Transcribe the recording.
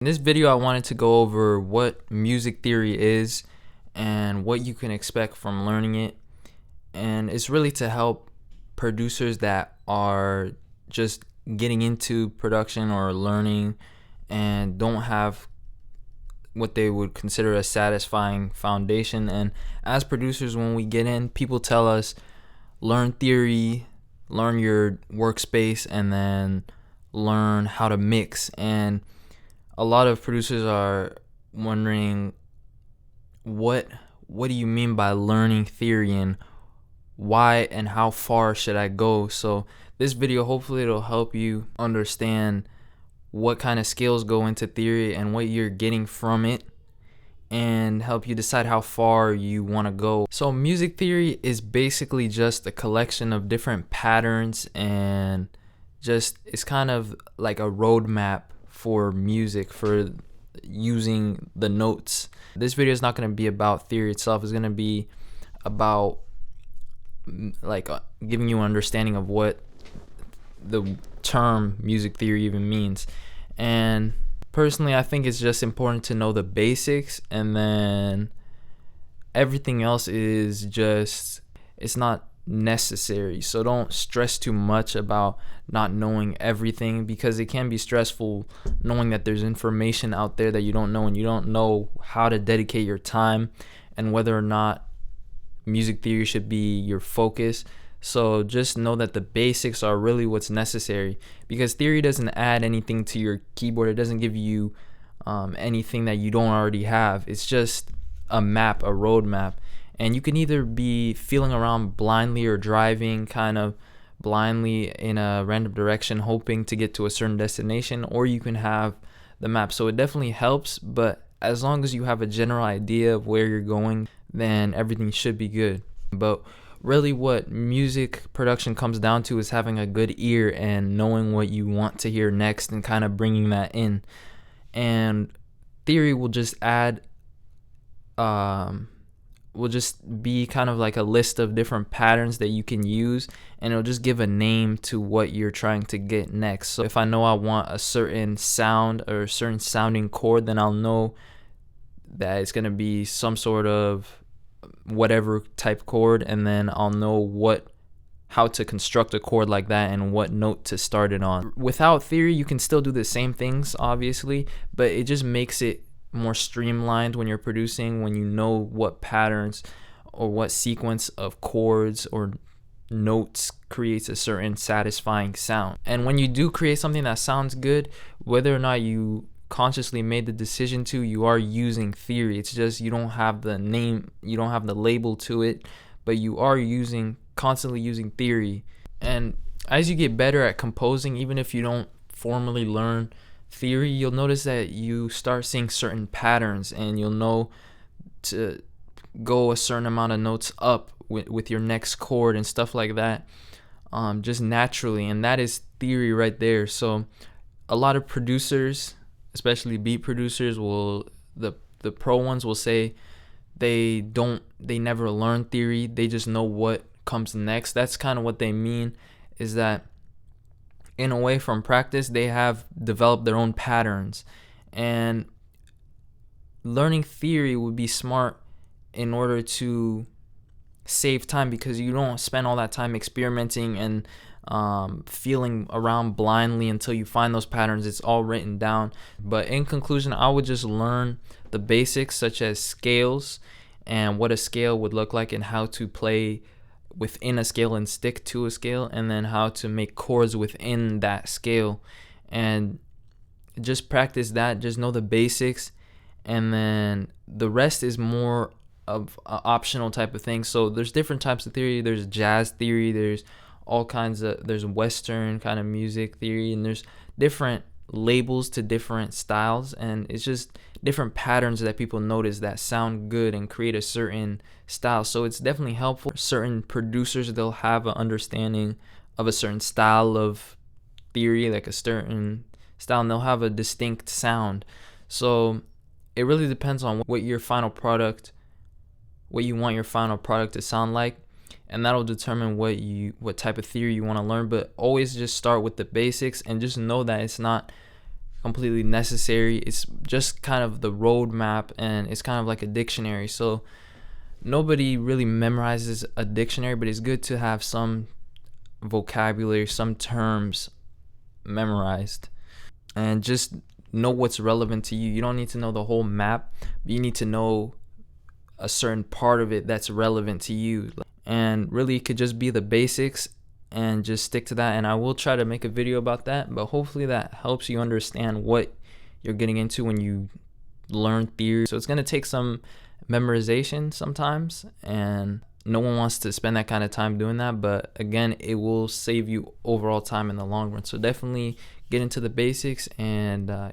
In this video, I wanted to go over what music theory is and what you can expect from learning it. And it's really to help producers that are just getting into production or learning and don't have what they would consider a satisfying foundation. And as producers, when we get in, people tell us learn theory, learn your workspace, and then learn how to mix. And a lot of producers are wondering what do you mean by learning theory, and why and how far should I go? So this video, hopefully it'll help you understand what kind of skills go into theory and what you're getting from it, and help you decide how far you want to go. So music theory is basically just a collection of different patterns, and just it's kind of like a roadmap for music, for using the notes. This video is not going to be about theory itself. It's going to be about giving you an understanding of what the term music theory even means. And personally, I think it's just important to know the basics, and then everything else is just, it's not necessary. So don't stress too much about not knowing everything, because it can be stressful knowing that there's information out there that you don't know, and you don't know how to dedicate your time and whether or not music theory should be your focus. So just know that the basics are really what's necessary, because theory doesn't add anything to your keyboard. It doesn't give you anything that you don't already have. It's just a map, a roadmap. And you can either be feeling around blindly or driving kind of blindly in a random direction, hoping to get to a certain destination, or you can have the map. So it definitely helps, but as long as you have a general idea of where you're going, then everything should be good. But really what music production comes down to is having a good ear and knowing what you want to hear next and kind of bringing that in. And theory will just add will just be kind of like a list of different patterns that you can use, and it'll just give a name to what you're trying to get next. So if I know I want a certain sound or a certain sounding chord, then I'll know that it's going to be some sort of whatever type chord, and then I'll know how to construct a chord like that and what note to start it on. Without theory, you can still do the same things, obviously, but it just makes it more streamlined when you're producing, when you know what patterns or what sequence of chords or notes creates a certain satisfying sound. And when you do create something that sounds good, whether or not you consciously made the decision to, you are using theory. It's just you don't have the name, you don't have the label to it, but you are constantly using theory. And as you get better at composing, even if you don't formally learn theory, you'll notice that you start seeing certain patterns, and you'll know to go a certain amount of notes up with your next chord and stuff like that, just naturally. And that is theory right there. So a lot of producers, especially beat producers, the pro ones will say they never learn theory, they just know what comes next. That's kind of what they mean, is that in a way, from practice, they have developed their own patterns. And learning theory would be smart in order to save time, because you don't spend all that time experimenting and feeling around blindly until you find those patterns. It's all written down. But in conclusion, I would just learn the basics, such as scales and what a scale would look like, and how to play within a scale and stick to a scale, and then how to make chords within that scale. And just practice that, just know the basics, and then the rest is more of an optional type of thing. So there's different types of theory. There's jazz theory, there's there's Western kind of music theory, and there's different labels to different styles, and it's just different patterns that people notice that sound good and create a certain style. So it's definitely helpful. Certain producers, they'll have an understanding of a certain style of theory, like a certain style, and they'll have a distinct sound. So it really depends on what you want your final product to sound like, and that'll determine what type of theory you want to learn. But always just start with the basics, and just know that it's not completely necessary. It's just kind of the roadmap, and it's kind of like a dictionary. So nobody really memorizes a dictionary, but it's good to have some vocabulary, some terms memorized, and just know what's relevant to you. You don't need to know the whole map, but you need to know a certain part of it that's relevant to you. And really, it could just be the basics and just stick to that. And I will try to make a video about that, but hopefully that helps you understand what you're getting into when you learn theory. So it's going to take some memorization sometimes, and no one wants to spend that kind of time doing that, but again, it will save you overall time in the long run. So definitely get into the basics, and yeah.